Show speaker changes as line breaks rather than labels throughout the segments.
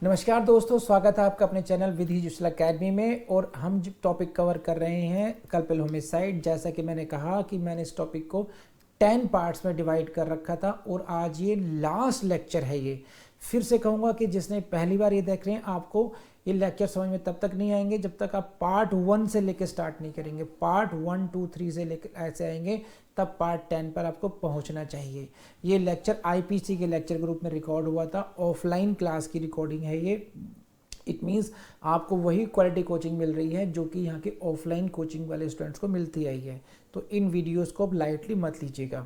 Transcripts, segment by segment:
नमस्कार दोस्तों, स्वागत है आपका अपने चैनल विधि जुसल अकेडमी में। और हम जो टॉपिक कवर कर रहे हैं कल्पित होमिसाइड, जैसा कि मैंने कहा कि मैंने इस टॉपिक को 10 पार्ट्स में डिवाइड कर रखा था और आज ये लास्ट लेक्चर है। ये फिर से कहूँगा कि जिसने पहली बार ये देख रहे हैं, आपको ये लेक्चर समझ में तब तक नहीं आएंगे जब तक आप पार्ट 1 से लेकर स्टार्ट नहीं करेंगे। पार्ट 1, 2, 3 से लेकर ऐसे आएंगे, तब पार्ट 10 पर आपको पहुंचना चाहिए। ये लेक्चर आईपीसी के लेक्चर ग्रुप में रिकॉर्ड हुआ था, ऑफलाइन क्लास की रिकॉर्डिंग है ये। इट मीन्स आपको वही क्वालिटी कोचिंग मिल रही है जो कि यहाँ के ऑफलाइन कोचिंग वाले स्टूडेंट्स को मिलती आई है। तो इन वीडियोज़ को आप लाइटली मत लीजिएगा।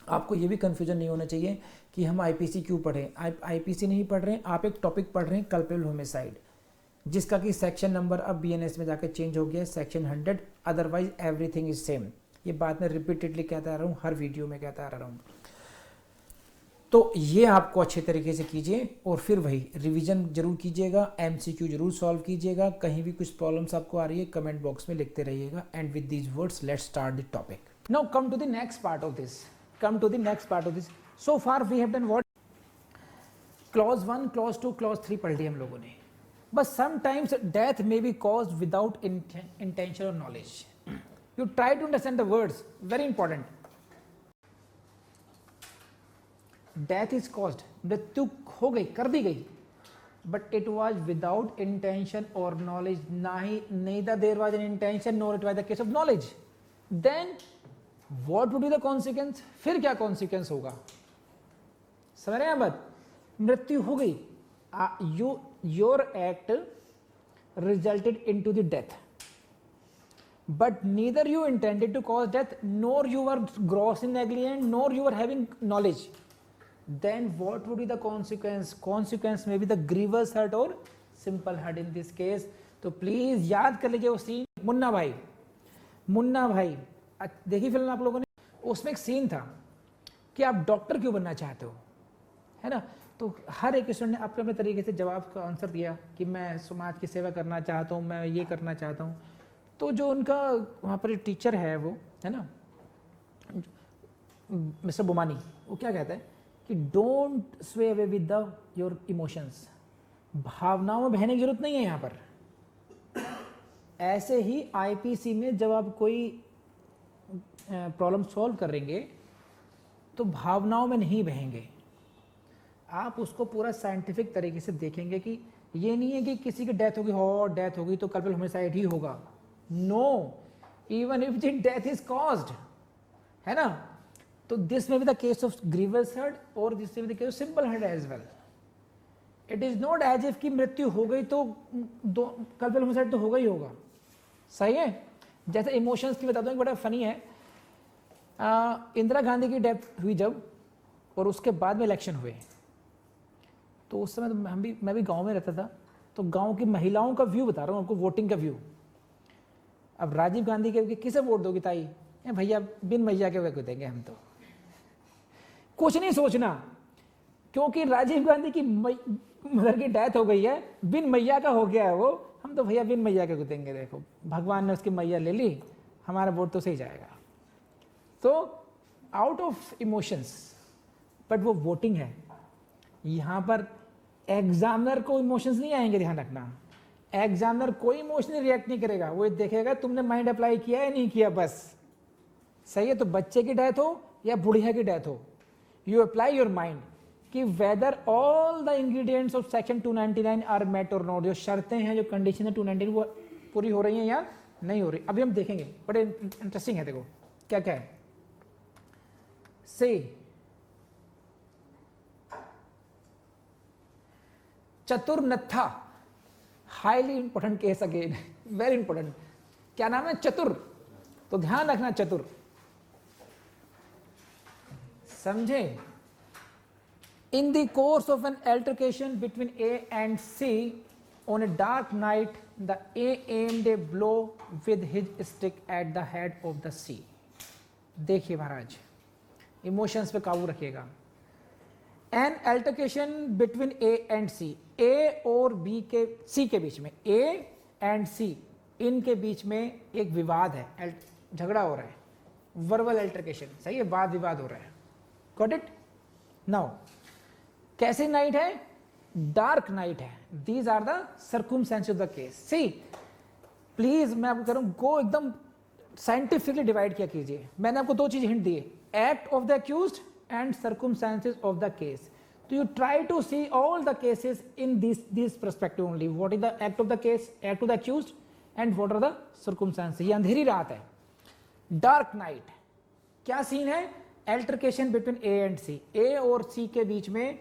आपको ये भी कन्फ्यूजन नहीं होना चाहिए कि हम आईपीसी क्यों पढ़ें। आप आईपीसी नहीं पढ़ रहे हैं, आप एक टॉपिक पढ़ रहे हैं कल्पित होमिसाइड, जिसका कि सेक्शन नंबर अब बीएनएस में जाकर चेंज हो गया है, section 100। Otherwise everything is same. ये बात मैं रिपीटेडली कहता आ रहा हूँ, हर वीडियो में कहता आ रहा हूँ। तो ये आपको अच्छे तरीके से कीजिए और फिर वही रिवीजन जरूर कीजिएगा, एमसीक्यू जरूर सॉल्व कीजिएगा। कहीं भी कुछ प्रॉब्लम्स आपको आ रही है कमेंट बॉक्स में लिखते रहिएगा। And with these words let's start the topic. Now come to the next part of this. So far we have done what? Clause 1, clause 2, clause 3 पढ़ ली हम लोगों ने। But sometimes death may be caused without intention और knowledge. You try to understand the words, very important. Death is caused, मृत्यु हो गई, कर दी गई, but it was without intention or knowledge. Neither there was an intention nor it was the case of knowledge. Then what would be the consequence? फिर क्या consequence होगा? समझ रहे हैं बात? मृत्यु हो गई, your act resulted into the death. But neither you intended to cause death, nor you were grossly negligent, nor you were having knowledge. Then what would be the consequence? Consequence may be the grievous hurt or simple hurt in this case. तो please याद कर लीजिए वो scene. Munna भाई देखी film आप लोगों ने? उसमें एक सीन था कि आप डॉक्टर क्यों बनना चाहते हो, है ना? तो हर एक स्टूडेंट ने अपने अपने तरीके से जवाब का आंसर दिया कि मैं समाज की सेवा करना चाहता हूँ, मैं ये करना चाहता हूँ। तो जो उनका वहाँ पर टीचर है, वो है ना, मिस्टर बुमानी, वो क्या कहता है कि डोंट स्वे away with the your emotions. भावनाओं में बहने की जरूरत नहीं है यहाँ पर। ऐसे ही आईपीसी में जब आप कोई प्रॉब्लम सॉल्व करेंगे तो भावनाओं में नहीं बहेंगे। आप उसको पूरा साइंटिफिक तरीके से देखेंगे कि ये नहीं है कि किसी की डेथ होगी तो कल्पित होमिसाइड ही होगा। No, even if the death is caused, है ना, तो this may be the case of grievous hurt or this may be the case of simple hurt as well. It is not as if कि मृत्यु हो गई तो कल्पित homicide तो होगा ही होगा। सही है? जैसे इमोशंस की बताता हूँ, बड़ा फनी है। इंदिरा गांधी की डेथ हुई जब, और उसके बाद में इलेक्शन हुए, तो उस समय मैं भी गाँव में रहता था। तो गाँव की महिलाओं का व्यू बता रहा हूँ आपको, वोटिंग का व्यू। अब राजीव गांधी के किसे वोट दोगी ताई? भैया बिन मैया के वोट देंगे हम तो। कुछ नहीं सोचना, क्योंकि राजीव गांधी की मदर की डेथ हो गई है, बिन मैया का हो गया है वो, हम तो भैया बिन मैया के देंगे। देखो भगवान ने उसकी मैया ले ली, हमारा वोट तो सही जाएगा। तो आउट ऑफ इमोशंस, बट वो वोटिंग है। यहाँ पर एग्जामिनर को इमोशंस नहीं आएंगे, ध्यान रखना। एग्जामिनर कोई इमोशनली रिएक्ट नहीं करेगा, वो देखेगा तुमने माइंड अप्लाई किया है नहीं किया, बस। सही है? तो बच्चे की डेथ हो या बुढ़िया की डेथ हो, यू अप्लाई योर माइंड कि whether all the ingredients of section 299 are met और नॉट। जो शर्तें हैं, जो कंडीशन है 299, वो पूरी हो रही हैं या नहीं हो रही। अभी हम देखेंगे, बड़े इंटरेस्टिंग है। देखो क्या क्या है। से Chaturnatha, highly important case again, very important. क्या नाम है? चतुर। तो ध्यान रखना, चतुर। समझे? In the course of an altercation between A and C on a dark night, the A aimed a blow with his stick at the head of the C. देखिए महाराज, emotions पे काबू रखिएगा। An altercation between A and C, A और B के, सी के बीच में, ए and सी, इनके बीच में एक विवाद है, झगड़ा हो रहा है, वर्बल अल्टरकेशन। सही है? वाद विवाद हो रहा है। Got it? नाउ कैसी नाइट है? डार्क नाइट है. These are the circumstances of the case. See please मैं आपको कह रहा हूं गो एकदम साइंटिफिकली डिवाइड किया कीजिए. मैंने आपको दो चीज हिंट दी, act of the accused and circumstances of the case. तो you try to see all the cases in this perspective only. What is the act of the case, act of the accused and what are the circumstances. ये अंधेरी रात है, dark night. क्या scene है? Altercation between A and C. A और C के बीच में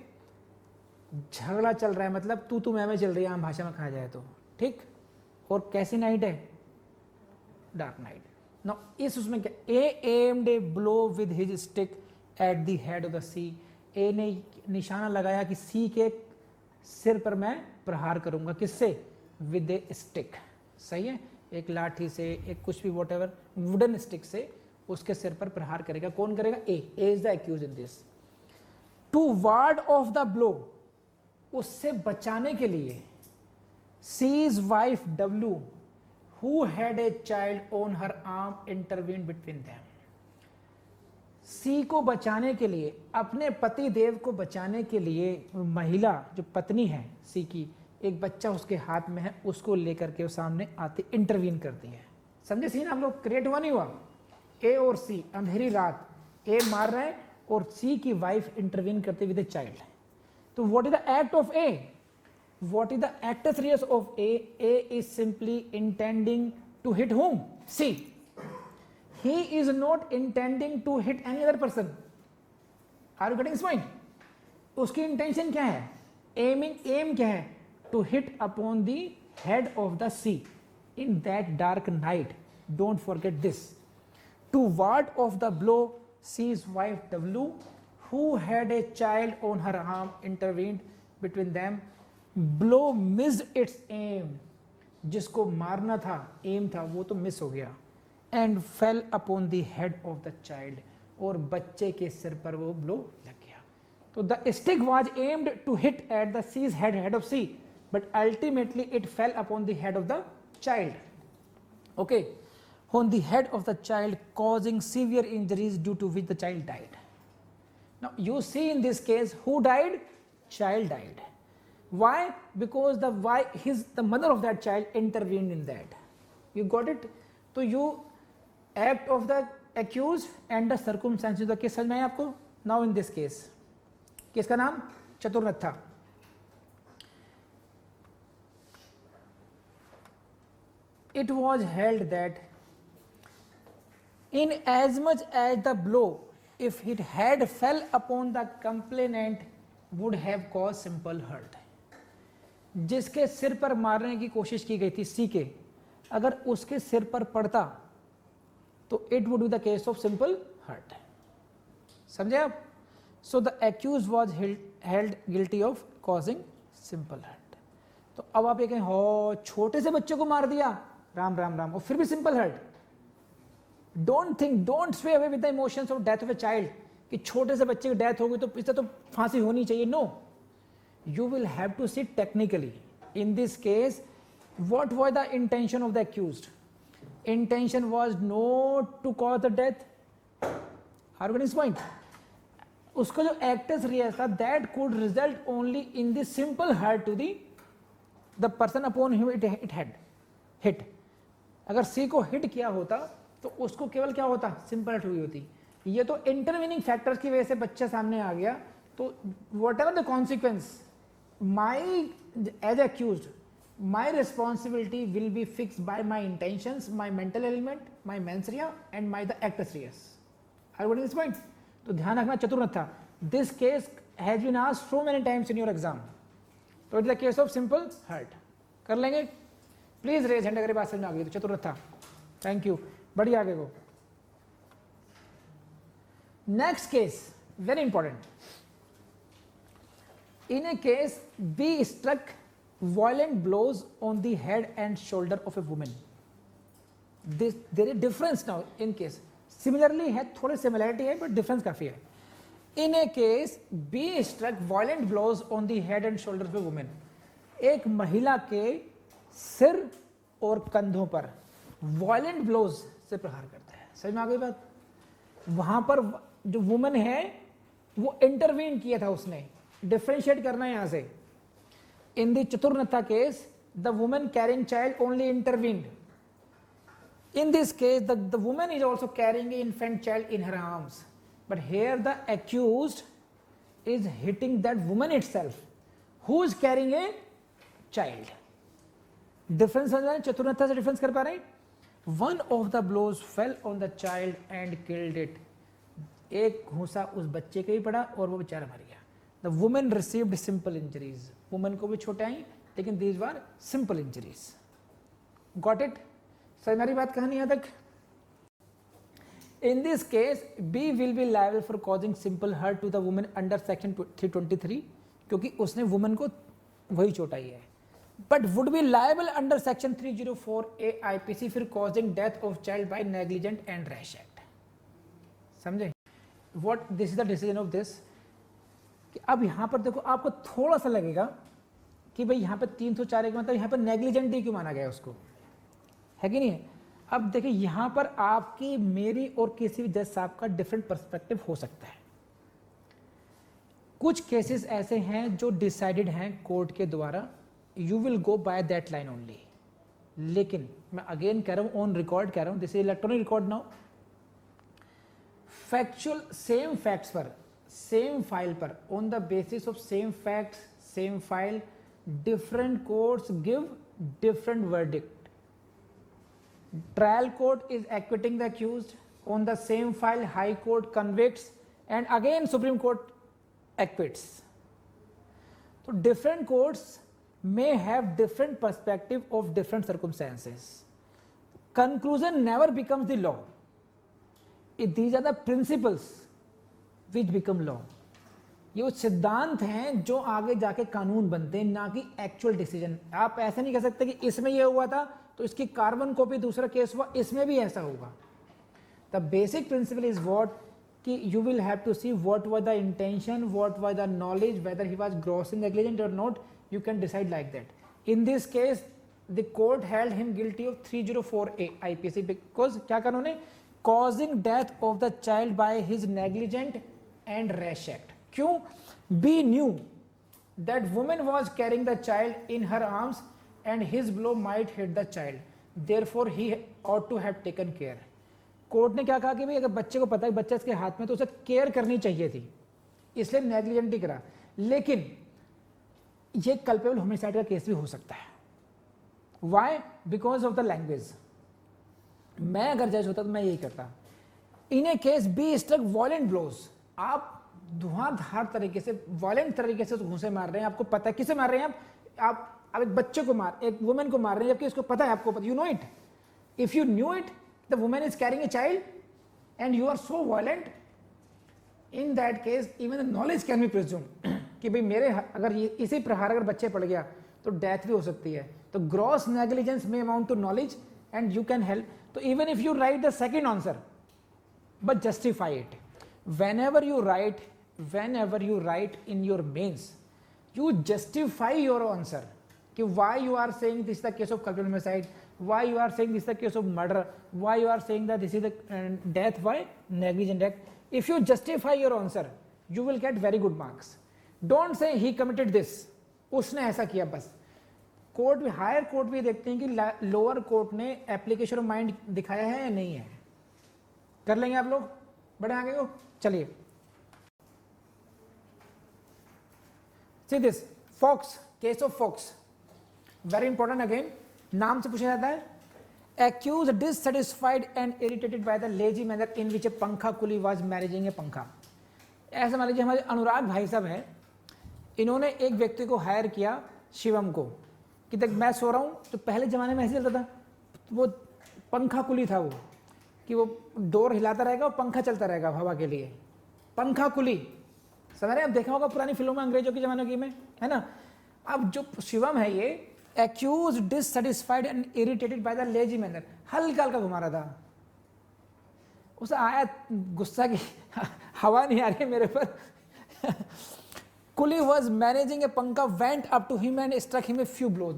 झगड़ा चल रहा है, मतलब तू मैं चल रही है आम भाषा में कहा जाए तो, ठीक. और कैसी नाइट है? Dark night. नाउ इस उसमें क्या, A aimed a blow with his stick at the head of the C. A ने निशाना लगाया कि सी के सिर पर मैं प्रहार करूंगा. किससे? With A stick. सही है, एक लाठी से, एक कुछ भी वॉट एवर वुडन स्टिक से उसके सिर पर प्रहार करेगा. कौन करेगा? A is the accuse in this. To ward of the blow, उससे बचाने के लिए, C's wife W who had a child on her arm intervene between them. C को बचाने के लिए, अपने पति देव को बचाने के लिए, महिला जो पत्नी है सी की, एक बच्चा उसके हाथ में है, उसको लेकर के वो सामने आते इंटरवीन करती है. समझे सीन आप लोग? क्रिएट हुआ नहीं हुआ? ए और सी, अंधेरी रात, ए मार रहा है और सी की वाइफ इंटरवीन करती विद ए चाइल्ड. तो what is the act of A? What is the actus reus of A? A is simply intending to hit whom? C. He is not intending to hit any other person. Are you getting this point? उसकी intention क्या है? Aim क्या है? To hit upon the head of the C in that dark night. Don't forget this. To ward off the blow, C's wife W, who had a child on her arm, intervened between them. Blow missed its aim. जिसको मारना था, M था, वो तो miss हो गया. And fail upon the head of the child, और बच्चे के सिर पर वो ब्लो लग गया. तो the stick was aimed to hit at the C's head of C, but ultimately it fell upon the head of the child. Okay, on the head of the child, causing severe injuries due to which the child died. Now you see in this case who died? Child died. Why? Because the mother of that child intervened in that. You got it? तो you act of the accused and the circumstances of the case समझ में आया आपको? Now in this case, किसका नाम? चतुर्नथा. It was held that in as much as the blow, if it had fell upon the complainant, would have caused simple hurt. जिसके सिर पर मारने की कोशिश की गई थी सी के, अगर उसके सिर पर पड़ता तो it would be the case of simple hurt. समझे आप? So the accused was held guilty of causing simple hurt. तो अब आप ये कहें, हो छोटे से बच्चे को मार दिया, राम राम राम, और फिर भी सिंपल हर्ट. डोंट स्वे away with the emotions of death of a child, कि छोटे से बच्चे की डेथ हो गई तो इससे तो फांसी होनी चाहिए. No, you will have to see technically. In this case, what was the intention of the accused? Intention was not to cause the death. Are you getting this point? उसका जो actus reus था, that could result only in the simple hurt to the person upon whom it had hit. अगर C को hit किया होता तो उसको केवल क्या होता? Simple hurt हुई होती. ये तो intervening factors की वजह से बच्चा सामने आ गया, तो whatever the consequence, as accused, my responsibility will be fixed by my intentions, my mental element, my mens rea and the actus reus. Are you getting this point? तो ध्यान रखना चतुर्नथा. This case has been asked so many times in your exam. तो it is the case of simple hurt. कर लेंगे? Please raise hand अगर बात समझ में आ गई तो. चतुर्नथा. Thank you. बढ़िया, आगे को. Next case, very important. In a case, B struck violent blows on the head and shoulder of a woman. There is difference now in case. Similarly है, थोड़ी similarity है, but difference काफी है. In a case, B struck violent blows on the head and shoulders of a woman. एक महिला के सिर और कंधों पर violent blows से प्रहार करता है. समझ में आ गई बात? वहां पर जो woman है वो intervene किया था उसने. डिफ्रेंशिएट करना है यहां से. In the Chaturnatha case, the woman carrying child only intervened. In this case, the woman is also carrying an infant child in her arms. But here the accused is hitting that woman itself, who is carrying a child. Difference समझ रहे हैं? चतुर्नथा से difference कर पा रहे हैं? One of the blows fell on the child and killed it. एक घूंसा उस बच्चे के भी पड़ा और वो बेचारा मर गया. The woman received simple injuries. Woman को भी छोटे आई, लेकिन these were simple injuries. Got it? समझ मेरी बात कहानी यहाँ तक? In this case, B will be liable for causing simple hurt to the woman under section 323, क्योंकि उसने woman को वही चोट आई है. But would be liable under section 304A IPC for causing death of child by negligent and rash act. समझे? What this is the decision of this. कि अब यहाँ पर देखो आपको थोड़ा सा लगेगा कि भाई यहाँ पे 304 का मतलब यहाँ पर नेग्लिजेंट ही क्यों माना गया उसको, है कि नहीं है? अब देखिए यहाँ पर आपकी, मेरी और किसी भी जज साहब का डिफरेंट पर्सपेक्टिव हो सकता है. कुछ केसेस ऐसे हैं जो डिसाइडेड हैं कोर्ट के द्वारा, you will go by that line only. लेकिन मैं अगेन कह रहा हूँ, ऑन रिकॉर्ड कह रहा हूँ, this is electronic record now. Factual same facts पर, सेम फाइल पर, on the basis of same facts, same file, different courts give different verdict. Trial court is acquitting the accused. On the same file, High Court convicts, and again Supreme Court acquits. So different courts may have different perspective of different circumstances. Conclusion never becomes the law. These are the principles which become law. ये वो सिद्धांत हैं जो आगे जाके कानून बनते हैं, ना कि एक्चुअल डिसीजन. आप ऐसा नहीं कह सकते कि इसमें ये हुआ था तो इसकी कार्बन कॉपी दूसरा केस हुआ, इसमें भी ऐसा होगा. The basic principle is what कि you will have to see what was the intention, what was the knowledge, whether he was grossing negligent और not. You can decide like that. In this case the court held him guilty of 304A IPC because क्या कहा उन्होंने, causing death of the child by his negligent and rash act. क्यों? B knew that woman was carrying the child in her arms and his blow might hit the child. Therefore he ought to have taken care. Court ने क्या कहा कि भाई अगर बच्चे को पता है बच्चा इसके हाथ में तो उसे केयर करनी चाहिए थी, इसलिए नेग्लिजेंट ही करा. लेकिन ये कल्पेबल होमिसाइड का केस भी हो सकता है. Why? Because of the language. मैं अगर जज होता तो मैं यही करता. In a case B struck violent blows. आप धुआंधार तरीके से, वायलेंट तरीके से घूंसे मार रहे हैं, आपको पता है किसे मार रहे हैं आप एक बच्चे को मार, एक वुमेन को मार रहे हैं, जबकि इसको पता है, आपको पता, you know it. If you knew it the women is carrying a child and you are so violent, in that case even the knowledge can be presume कि भाई मेरे अगर इसी प्रहार अगर बच्चे पड़ गया तो डेथ भी हो सकती है. तो ग्रॉस नेग्लिजेंस में amount to knowledge and you can help. तो even if you write the second answer but justify it. whenever you write in your mains, you justify your answer कि why you are saying this is the case of culpable homicide, why you are saying this is the case of murder, why you are saying that this is the death by negligent act. If you justify your answer, you will get very good marks. Don't say he committed this, उसने ऐसा किया. बस court भी, higher court भी देखते हैं कि lower court ने एप्लीकेशन ऑफ माइंड दिखाया है या नहीं है. कर लेंगे आप लोग, बढ़े आगे को. चलिए, see this Fox, case of Fox, very important again. नाम से पूछा जाता है. Accused dissatisfied and irritated by the lazy manner in which a पंखा कुली was managing a पंखा. ऐसा मान लीजिए हमारे अनुराग भाई साहब हैं, इन्होंने एक व्यक्ति को हायर किया, शिवम को, कि तक मैं सो रहा हूँ. तो पहले ज़माने में ऐसे चलता था, वो पंखा कुली था वो, कि वो डोर हिलाता रहेगा और पंखा चलता रहेगा हवा के लिए. पंखा कुली समझ रहे हैं? आप देखा होगा पुरानी फिल्मों में, अंग्रेजों के ज़माने की में, है ना. अब जो शिवम है ये, accused dissatisfied and irritated by the lazy manner, हल्का हल्का घुमा रहा था. उसे आया गुस्सा की हवा नहीं आ रही मेरे पर. कुली was managing a pankha, went up to him and struck him a few blows.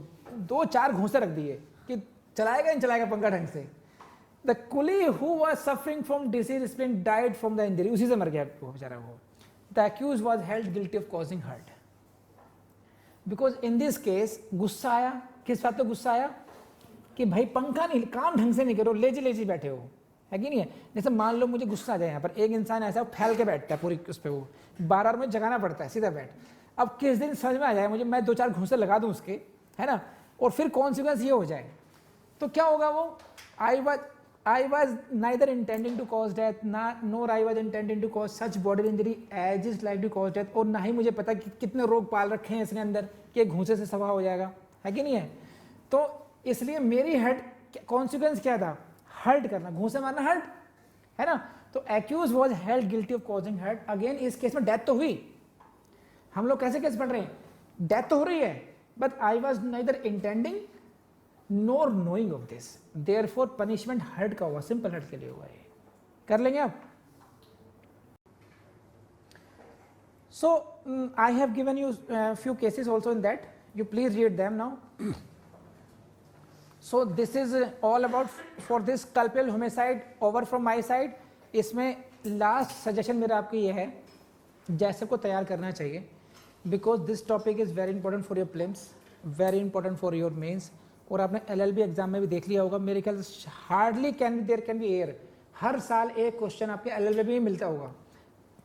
2-4 घूंसे रख दिए कि चलाएगा नहीं चलाएगा पंखा ढंग से. The coolie who was suffering from disease spleen died from the injury. उसी से मर गया वो बेचारा. वो the accused was held guilty of causing hurt. Because in this case गुस्सा आया, किस बात पे गुस्सा आया कि भाई पंखा नहीं, काम ढंग से नहीं करो, लेजी लेजी बैठे हो, है कि नहीं है। जैसे मान लो मुझे गुस्सा आ जाए यहाँ पर, एक इंसान ऐसा फैल के बैठता है पूरी उस पर, वो बार बार मुझे जगाना पड़ता है सीधा बैठ। अब किस दिन समझ में आ जाए मुझे, मैं 2-4 घूंसे लगा दूं उसके, है ना, और फिर कॉन्सिक्वेंस ये हो जाए तो क्या होगा, वो I was neither intending to cause death, nor I was intending to cause such bodily injury as is like to cause death, और ना ही मुझे पता कि कितने रोग पाल रखे हैं इसने अंदर कि घूंसे से सफा हो जाएगा, है कि नहीं है। तो इसलिए मेरी हेड कॉन्सिक्वेंस क्या था, हर्ट करना, घूंसे मारना हर्ट, है ना। तो accused was held guilty of causing hurt. Again इस केस में डेथ तो हुई, हम लोग कैसे केस पढ़ रहे हैं, डेथ तो हो रही है, but I was neither intending nor knowing of this, therefore punishment hurt का हुआ, सिंपल हर्ट के लिए हुआ है। कर लेंगे आप। So I have given you few cases also in that, you please read them now. So this is all about for this culpable homicide over from my side. इसमें लास्ट सजेशन मेरा आपको ये है, जैसे को तैयार करना चाहिए, because this topic is very important for your prelims, very important for your mains. और आपने LLB एग्जाम में भी देख लिया होगा, मेरे ख्याल से hardly there can be air, हर साल एक क्वेश्चन आपके LLB में मिलता होगा,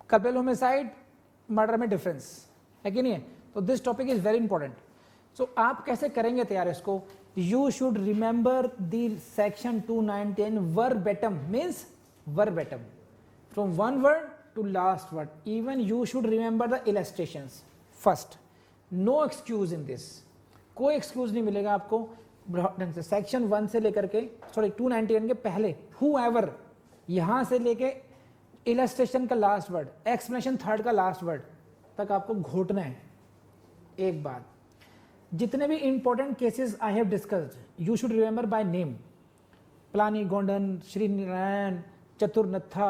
कपिल होमिसाइड मर्डर में डिफरेंस, है कि नहीं है। तो this topic is very important. So आप कैसे करेंगे तैयार इसको, you should remember the section 290 verbatim, means verbatim from one word to last word, even you should remember the illustrations first. No excuse in this, कोई excuse नहीं मिलेगा आपको ढंग से। सेक्शन 1 से लेकर के 291 के पहले whoever, यहां से लेके इलस्ट्रेशन का लास्ट वर्ड, एक्सप्लेनेशन थर्ड का लास्ट वर्ड तक आपको घोटना है। एक बात, जितने भी important cases I have discussed you should remember by name, Palani Goundan, Shri Narayan, Chaturnatha,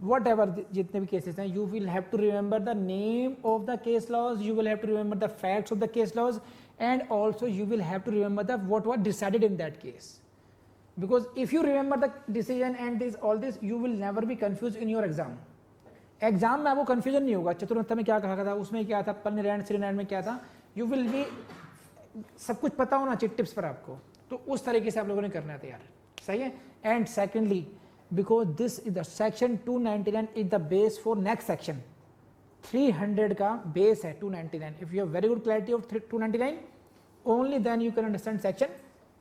whatever जितने भी केसेस हैं, you will have to remember the name of the case laws, you will have to remember the facts of the case laws, and also you will have to remember the what was decided in that case, because if you remember the decision and this all this, you will never be confused in your exam में आपको confusion नहीं होगा, चतुर्थ में क्या कहा था, उसमें क्या था, पन्नीरैंड श्रीनारायण में क्या था, you will be सब कुछ पता होना चाहिए टिप्स पर आपको। तो उस तरीके से आप लोगों ने करना है तैयार, सही है। And secondly, because this is the section 299 is the base for next section, 300 का बेस है 299। If you have very good clarity of 299, only then you can understand section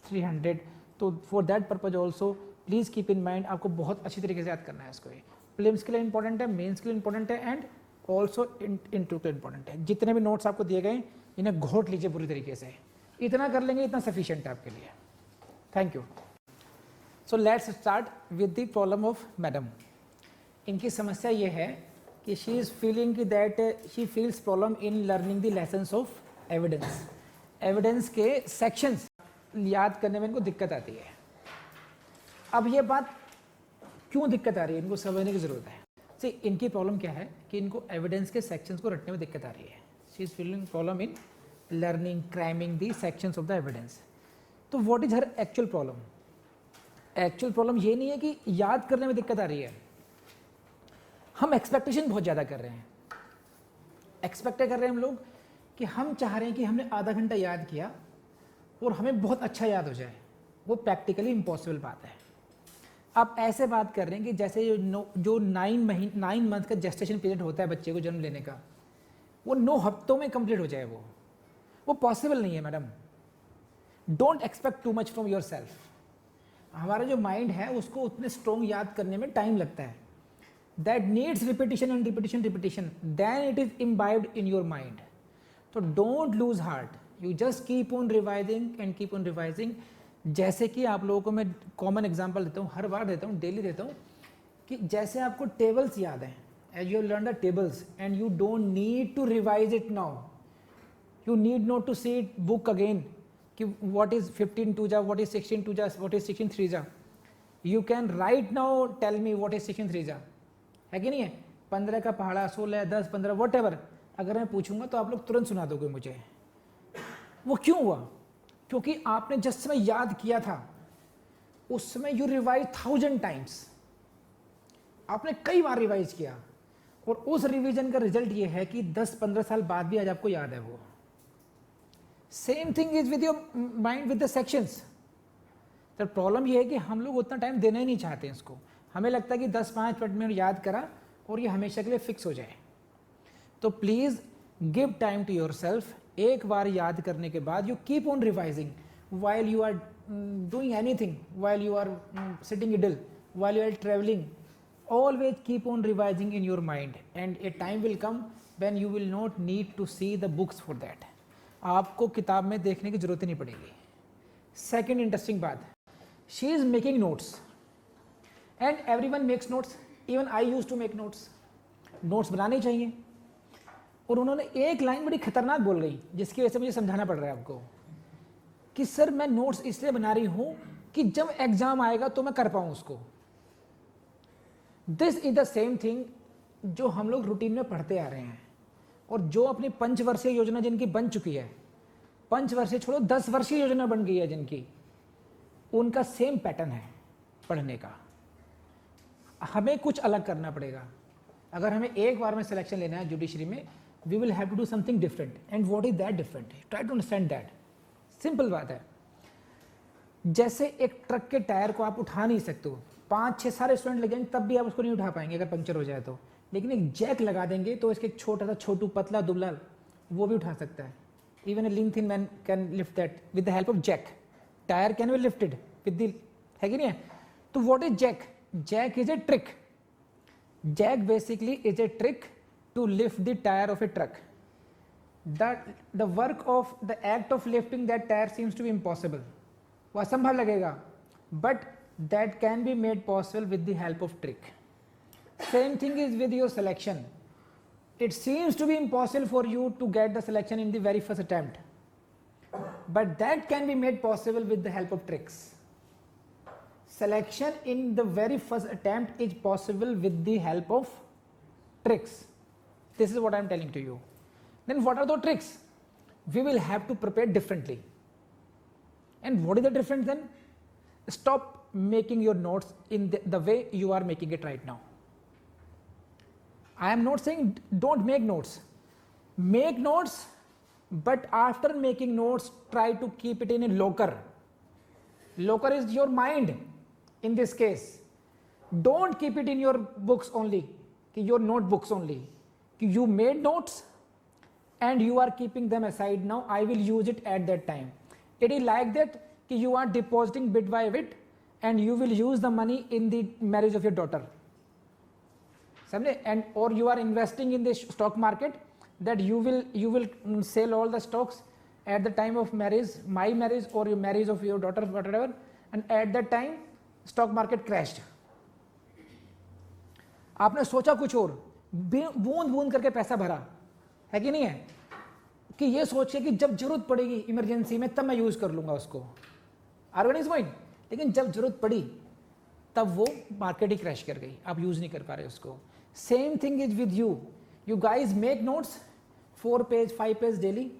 300। तो for that purpose also please keep in mind, आपको बहुत अच्छी तरीके से याद करना है इसको। प्रीलिम्स के लिए इंपॉर्टेंट है, मेंस के लिए इंपॉर्टेंट है, एंड ऑल्सो इंटरव्यू के लिए इंपॉर्टेंट है। जितने भी नोट्स आपको दिए गए इन्हें घोट लीजिए पूरी तरीके से, इतना कर लेंगे इतना सफिशिएंट है आपके लिए। Thank you. So let's start with the problem of madam. इनकी समस्या ये है कि शी इज़ फीलिंग कि that she feels problem in learning the lessons of evidence. Evidence के सेक्शंस याद करने में इनको दिक्कत आती है। अब ये बात क्यों दिक्कत आ रही है, इनको समझने की ज़रूरत है। सी इनकी प्रॉब्लम क्या है कि इनको एविडेंस के सेक्शंस को रटने में दिक्कत आ रही है। She is feeling problem in learning cramming the sections of the evidence. तो what is her actual problem? Actual problem ये नहीं है कि याद करने में दिक्कत आ रही है, हम एक्सपेक्टेशन बहुत ज़्यादा कर रहे हैं। एक्सपेक्ट कर रहे हैं हम लोग कि हम चाह रहे हैं कि हमने आधा घंटा याद किया और हमें बहुत अच्छा याद हो जाए, वो प्रैक्टिकली इम्पॉसिबल बात है। आप ऐसे बात कर रहे हैं कि जैसे जो 9 मंथ का जेस्टेशन पीरियड होता है बच्चे को जन्म लेने का, वो 9 हफ्तों में कंप्लीट हो जाए, वो पॉसिबल नहीं है madam. Don't expect too much from your self. हमारा जो माइंड है उसको उतने स्ट्रॉन्ग याद करने में टाइम लगता है। That needs repetition and repetition repetition, then it is imbibed in your mind. तो don't lose heart, you just keep on revising and keep on revising. जैसे कि आप लोगों को मैं कॉमन एग्जाम्पल देता हूँ, हर बार देता हूँ, डेली देता हूँ, कि जैसे आपको टेबल्स याद हैं, as you learn the tables and you don't need to revise it now, you need not to see it book again कि what is 15 2 जा, what is 16 2 जा, what is 16 3 जा। You can right now tell me what is 16 3 जा, है कि नहीं है? 15 का पहाड़ा, 16, 10, 15 वट एवर, अगर मैं पूछूंगा तो आप लोग तुरंत सुना दोगे मुझे। वो क्यों हुआ? क्योंकि आपने जिस समय याद किया था उस समय यू रिवाइज 1000 टाइम्स, आपने कई बार रिवाइज किया, और उस रिवीजन का रिजल्ट ये है कि 10-15 साल बाद भी आज आपको याद है वो। Same thing is with your mind with the sections. तो प्रॉब्लम ये है कि हम लोग उतना टाइम देना ही नहीं चाहते इसको। हमें लगता है कि 10-5 मिनट में याद करा और ये हमेशा के लिए फिक्स हो जाए। तो please give time to yourself. एक बार याद करने के बाद you keep on revising while you are doing anything, while you are sitting idle, while you are traveling, always keep on revising in your mind, and a time will come when you will not need to see the books for that. आपको किताब में देखने की जरूरत ही नहीं पड़ेगी। Second interesting बात, she is making notes and everyone makes notes, even I use to make notes. Notes बनाने चाहिए। और उन्होंने एक लाइन बड़ी खतरनाक बोल गई जिसकी वजह से मुझे समझाना पड़ रहा है आपको कि सर मैं नोट्स इसलिए बना रही हूं कि जब एग्जाम आएगा तो मैं कर पाऊं उसको। This is the same thing जो हम लोग रूटीन में पढ़ते आ रहे हैं और जो अपनी पंचवर्षीय योजना जिनकी बन चुकी है, पंचवर्षीय छोड़ो 10 वर्षीय योजना बन गई है जिनकी, उनका सेम पैटर्न है पढ़ने का। हमें कुछ अलग करना पड़ेगा। अगर हमें एक बार में सिलेक्शन लेना है जुडिशरी में, we will have to do something different. And what is that different? Try to understand that. Simple बात है, जैसे एक ट्रक के टायर को आप उठा नहीं सकते हो, 5-6 सारे स्टूडेंट लग जाएंगे तब भी आप उसको नहीं उठा पाएंगे अगर पंक्चर हो जाए तो। लेकिन एक जैक लगा देंगे तो इसके एक छोटा सा छोटू पतला दुबला वो भी उठा सकता है। Even a lean thin man can lift that with the help of jack. Tyre can be lifted with the, है कि नहीं है? तो what is jack? Jack is a trick. Jack basically is a trick to lift the tyre of a truck. The work of the act of lifting that tire seems to be impossible. वो असंभव लगेगा, but that can be made possible with the help of trick. Same thing is with your selection. It seems to be impossible for you to get the selection in the very first attempt, but that can be made possible with the help of tricks. Selection in the very first attempt is possible with the help of tricks. This is what I am telling to you. Then what are the tricks? We will have to prepare differently. And what is the difference then? Stop making your notes in the way you are making it right now. I am not saying don't make notes. Make notes, but after making notes, try to keep it in a locker. Locker is your mind in this case. Don't keep it in your books only, your notebooks only. You made notes and you are keeping them aside. Now I will use it at that time. It is like that you are depositing bit by bit and you will use the money in the marriage of your daughter. समझे? And or you are investing in the stock market that you will sell all the stocks at the time of marriage, my marriage or your marriage of your daughter, whatever, and at that time stock market crashed. आपने सोचा कुछ और, बूंद बूंद करके पैसा भरा, है कि नहीं है? कि ये सोचे कि जब जरूरत पड़ेगी इमरजेंसी में तब मैं यूज कर लूंगा उसको। Organise mind. लेकिन जब जरूरत पड़ी तब वो मार्केट ही क्रैश कर गई, आप यूज नहीं कर पा रहे उसको। Same thing is with you. You guys make notes 4 page 5 page daily.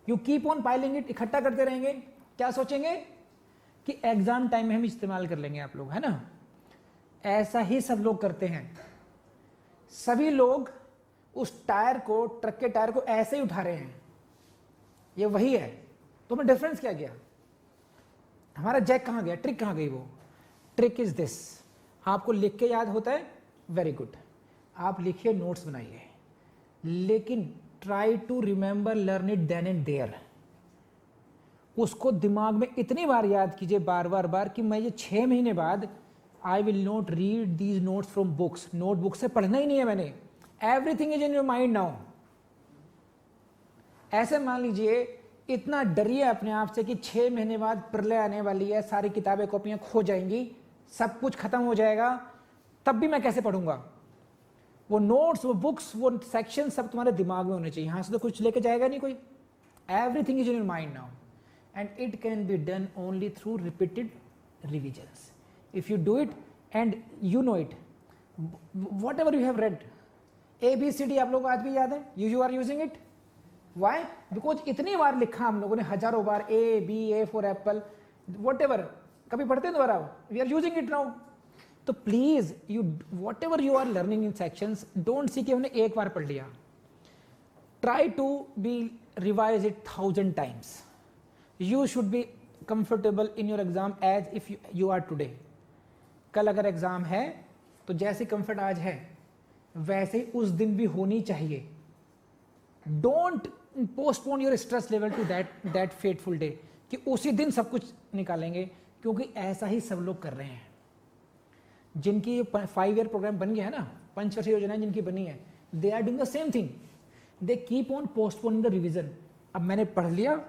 You keep on piling it, इकट्ठा करते रहेंगे। क्या सोचेंगे कि एग्जाम टाइम में हम इस्तेमाल कर लेंगे आप लोग, है ना? ऐसा ही सब लोग करते हैं। सभी लोग उस टायर को, ट्रक के टायर को ऐसे ही उठा रहे हैं। ये वही है। तो हमें डिफरेंस क्या गया? हमारा जैक कहां गया? ट्रिक कहां गई? वो ट्रिक इज दिस। आपको लिख के याद होता है, वेरी गुड, आप लिखिए, नोट्स बनाइए, लेकिन try to remember, learn it then and there. उसको दिमाग में इतनी बार याद कीजिए, बार बार कि मैं ये 6 महीने बाद I will not read these notes from books. Notebook से पढ़ना ही नहीं है मैंने। Everything is in your mind now. ऐसे मान लीजिए, इतना डरिए अपने आप से कि 6 महीने बाद प्रलय आने वाली है, सारी किताबें कॉपियां खो जाएंगी, सब कुछ खत्म हो जाएगा, तब भी मैं कैसे पढ़ूंगा? वो नोट्स, वो बुक्स, वो सेक्शन सब तुम्हारे दिमाग में होने चाहिए। यहां से तो कुछ लेके जाएगा नहीं कोई। Everything is in your mind now and it can be done only through repeated revisions. If you do it and you know it, whatever you have read, ABCD आप लोगों को आज भी याद है? You are using it. Why? Because इतनी बार लिखा हम लोगों ने, हजारों बार, A for apple, whatever. कभी पढ़ते हैं दोबारा? We are using it now. तो please you, whatever you are learning in sections, don't see कि हमने एक बार पढ़ लिया। Try to be revise it 1000 times. You should be comfortable in your exam as if you are today. कल अगर exam है तो जैसे कंफर्ट आज है वैसे ही उस दिन भी होनी चाहिए। Don't postpone your stress level to that fateful day कि उसी दिन सब कुछ निकालेंगे, क्योंकि ऐसा ही सब लोग कर रहे हैं। जिनकी 5 ईयर प्रोग्राम बन गया है ना, पंचवर्षीय योजनाएं जिनकी बनी है, they are doing the same thing, they keep on postponing the revision. अब मैंने पढ़ लिया,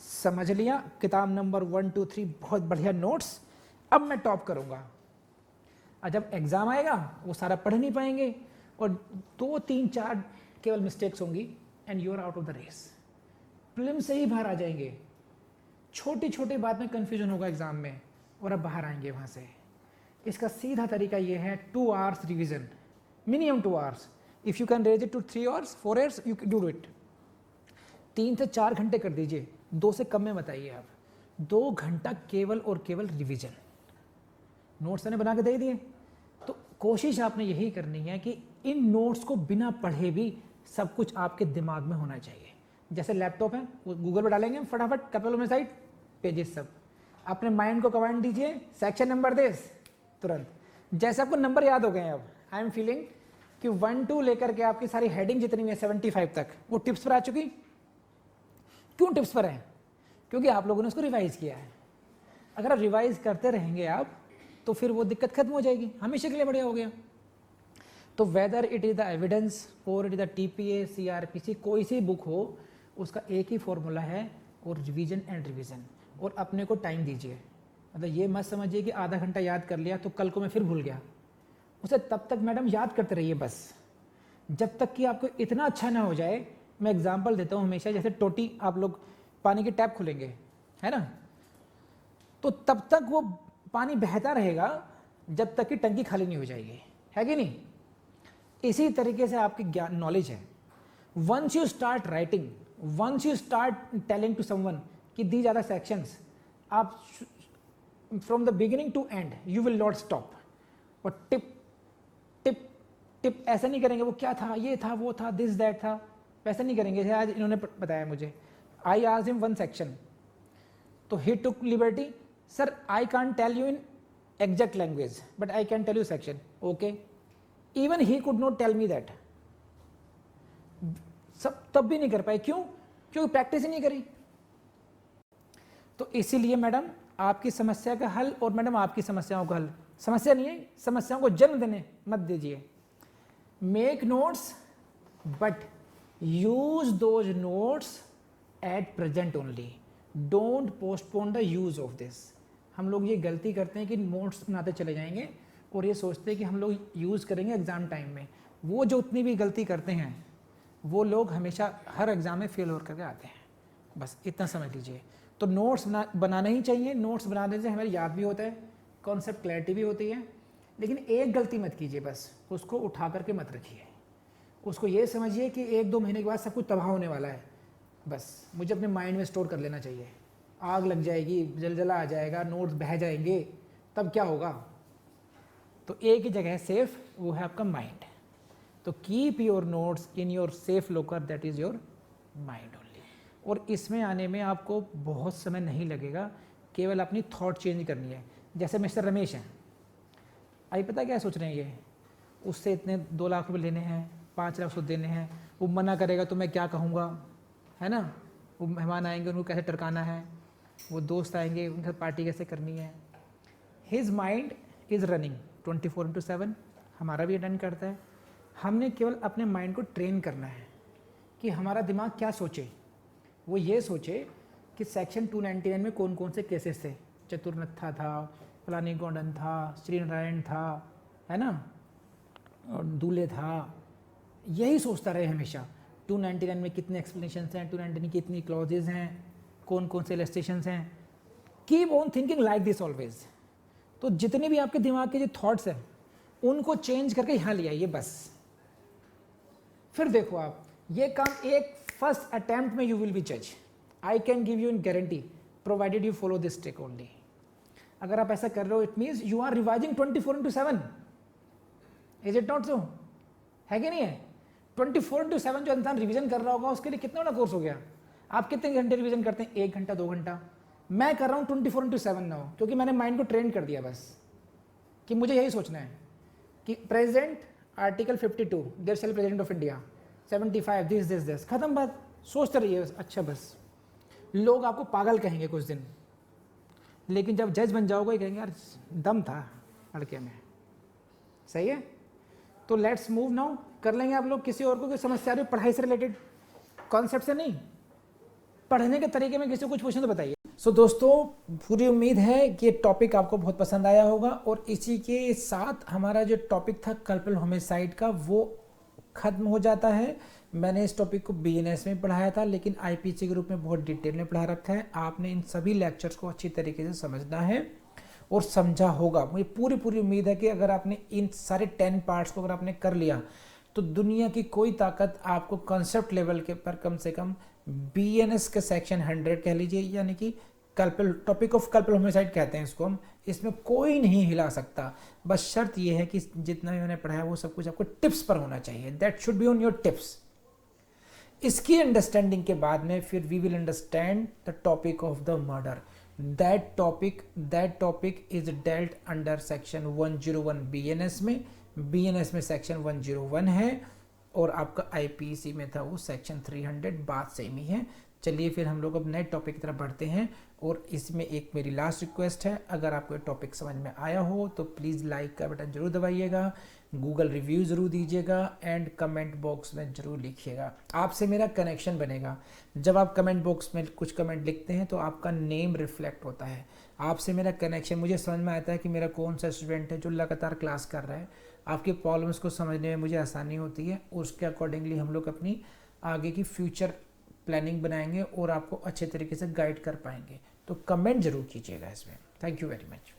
समझ लिया, किताब नंबर 1 2 3 बहुत बढ़िया नोट्स, अब मैं टॉप करूंगा। और जब एग्जाम आएगा वो सारा पढ़ नहीं पाएंगे और 2 3 4 केवल मिस्टेक्स होंगी and you are out of the race. Prelim से ही बाहर आ जाएंगे, छोटी छोटी बात में कंफ्यूजन होगा एग्जाम में और अब बाहर आएंगे वहां से। इसका सीधा तरीका ये है 2 hours revision, minimum 2 hours. If you can raise it to 3 hours 4 hours you can do it. 3 से 4 घंटे कर दीजिए, 2 से कम में बताइए आप। 2 घंटा केवल और केवल रिविजन। नोट्स मैंने बना के दे दिए, तो कोशिश आपने यही करनी है कि इन नोट्स को बिना पढ़े भी सब कुछ आपके दिमाग में होना चाहिए। जैसे लैपटॉप है, वो गूगल पर डालेंगे फटाफट, कैपिटल में साइड पेजेस सब। अपने माइंड को कमांड दीजिए, सेक्शन नंबर दिस, तुरंत। जैसे आपको नंबर याद हो गए हैं, अब आई एम फीलिंग कि 1 2 लेकर के आपकी सारी हेडिंग जितनी है 75 तक वो टिप्स पर आ चुकी। क्यों टिप्स पर है? क्योंकि आप लोगों ने उसको रिवाइज किया है। अगर आप रिवाइज करते रहेंगे आप, तो फिर वो दिक्कत खत्म हो जाएगी, हमेशा के लिए बढ़िया हो गया। तो whether it is the evidence और it is the TPA CRPC, कोई सी बुक हो, उसका एक ही फॉर्मूला है, और रिवीजन एंड रिवीजन। और अपने को टाइम दीजिए। मतलब ये मत समझिए कि आधा घंटा याद कर लिया तो कल को मैं फिर भूल गया। उसे तब तक मैडम याद करते रहिए बस, जब तक कि आपको इतना अच्छा ना हो जाए। मैं एग्जांपल देता हूँ हमेशा, जैसे टोटी, आप लोग पानी की टैप खोलेंगे, है ना, तो तब तक वो पानी बहता रहेगा जब तक कि टंकी खाली नहीं हो जाएगी, है कि नहीं? इसी तरीके से आपकी ज्ञान नॉलेज है। Once you start writing, once you start telling to someone कि दीज आर द सेक्शंस, आप from the beginning to end you will not stop. और टिप टिप टिप ऐसा नहीं करेंगे, वो क्या था, ये था, वो था, दिस दैट था, वैसा नहीं करेंगे। जैसे आज इन्होंने बताया मुझे, आई आस्क्ड हिम 1 सेक्शन, तो he took liberty, sir I can't tell you in exact language but I can tell you section. Okay, even he could not tell me that. सब तब भी नहीं कर पाए, क्यों? क्योंकि प्रैक्टिस ही नहीं करी। तो इसीलिए मैडम आपकी समस्या का हल, और मैडम आपकी समस्याओं का हल, समस्या नहीं है, समस्याओं को जन्म देने मत दीजिए। Make notes but use those notes at present only, don't postpone the use of this. हम लोग ये गलती करते हैं कि नोट्स बनाते चले जाएंगे और ये सोचते हैं कि हम लोग यूज़ करेंगे एग्ज़ाम टाइम में। वो जो उतनी भी गलती करते हैं वो लोग हमेशा हर एग्ज़ाम में फेल हो करके आते हैं। बस इतना समझ लीजिए। तो नोट्स बनाना ही चाहिए। नोट्स बनाने से हमें याद भी होता है, कॉन्सेप्ट क्लैरिटी भी होती है। लेकिन एक गलती मत कीजिए, बस उसको उठा करके मत रखिए। उसको ये समझिए कि 1-2 महीने के बाद सब कुछ तबाह होने वाला है, बस मुझे अपने माइंड में स्टोर कर लेना चाहिए। आग लग जाएगी, जलजला आ जाएगा, नोट्स बह जाएंगे, तब क्या होगा? तो एक ही जगह है सेफ, वो है आपका माइंड। तो keep your notes in your safe locker, that is your mind only. और इसमें आने में आपको बहुत समय नहीं लगेगा, केवल अपनी थॉट चेंज करनी है। जैसे मिस्टर रमेश हैं, आई पता क्या सोच रहे हैं ये, उससे इतने 2 लाख रुपए लेने हैं, 5 लाख उसको देने हैं, वो मना करेगा तो मैं क्या कहूँगा, है ना? वो मेहमान आएंगे उनको कैसे टरकाना है, वो दोस्त आएंगे उनके साथ पार्टी कैसे करनी है। हिज माइंड इज़ रनिंग 24/7, हमारा भी रन करता है। हमने केवल अपने माइंड को ट्रेन करना है कि हमारा दिमाग क्या सोचे। वो ये सोचे कि सेक्शन 299 में कौन कौन से केसेस थे, चतुर्नथा था, फलानी गौंडन था, श्री नारायण था, है ना, और दूल्हे था। यही सोचता रहे हमेशा। 299 में कितने एक्सप्लेनेशन हैं, 299 की कितनी क्लॉजेज हैं, कौन कौन से इलस्ट्रेशंस हैं। Keep on thinking like this always. तो जितने भी आपके दिमाग के जो थॉट्स हैं उनको चेंज करके यहाँ ले आइए बस। फिर देखो आप ये काम एक फर्स्ट अटेम्प्ट में यू विल बी जज। I can give you in guarantee provided you follow this trick only. अगर आप ऐसा कर रहे हो it means you are revising 24/7। Is it not so? है कि नहीं है? 24/7 जो इंसान रिवीजन कर रहा होगा उसके लिए कितना बड़ा कोर्स हो गया। आप कितने घंटे रिवीजन करते हैं? 1 घंटा 2 घंटा। मैं कर रहा हूँ 24/7 नाउ, क्योंकि मैंने माइंड को ट्रेन कर दिया बस कि मुझे यही सोचना है कि present article 52 there shall president of India 75 this खत्म बात। सोचते रहिए बस। अच्छा बस लोग आपको पागल कहेंगे कुछ दिन, लेकिन जब जज बन जाओगे कहेंगे यार दम था लड़के में। सही है, तो लेट्स मूव नाउ। कर लेंगे आप लोग। किसी और को कोई समस्या आ रही पढ़ाई से रिलेटेड, कॉन्सेप्ट से नहीं, पढ़ने के तरीके में किसी को कुछ पूछना तो बताइए। सो दोस्तों, पूरी उम्मीद है कि ये टॉपिक आपको बहुत पसंद आया होगा, और इसी के साथ हमारा जो टॉपिक था कल्पल होमिसाइड का वो खत्म हो जाता है। मैंने इस टॉपिक को बीएनएस में पढ़ाया था, लेकिन आईपीसी के रूप में बहुत डिटेल में पढ़ा रखा है। आपने इन सभी लेक्चर्स को अच्छी तरीके से समझना है और समझा होगा। मुझे पूरी उम्मीद है कि अगर आपने इन सारे 10 पार्ट्स को अगर आपने कर लिया तो दुनिया की कोई ताकत आपको कॉन्सेप्ट लेवल के पर कम से कम बीएनएस के सेक्शन 100 कह लीजिए, यानी कि कल्पल टॉपिक ऑफ कल्पल होमिसाइड कहते हैं इसको हम, इसमें कोई नहीं हिला सकता। बस शर्त यह है कि जितना भी मैंने पढ़ाया वो सब कुछ आपको टिप्स पर होना चाहिए। That should be on your tips. इसकी अंडरस्टैंडिंग के बाद में फिर we will understand the topic of the murder. That topic is dealt under section 101 BNS में सेक्शन 101 है, और आपका आईपीसी में था वो सेक्शन 300। बात सेम ही है। चलिए फिर हम लोग अब नए टॉपिक की तरफ बढ़ते हैं, और इसमें एक मेरी लास्ट रिक्वेस्ट है, अगर आपको ये टॉपिक समझ में आया हो तो प्लीज़ लाइक का बटन जरूर दबाइएगा, गूगल रिव्यू ज़रूर दीजिएगा, एंड कमेंट बॉक्स में ज़रूर लिखिएगा। आपसे मेरा कनेक्शन बनेगा। जब आप कमेंट बॉक्स में कुछ कमेंट लिखते हैं तो आपका नेम रिफ्लेक्ट होता है। आपसे मेरा कनेक्शन, मुझे समझ में आता है कि मेरा कौन सा स्टूडेंट है जो लगातार क्लास कर रहा है। आपकी प्रॉब्लम्स को समझने में मुझे आसानी होती है, उसके अकॉर्डिंगली हम लोग अपनी आगे की फ्यूचर प्लानिंग बनाएंगे और आपको अच्छे तरीके से गाइड कर पाएंगे। तो कमेंट जरूर कीजिएगा इसमें। Thank you very much.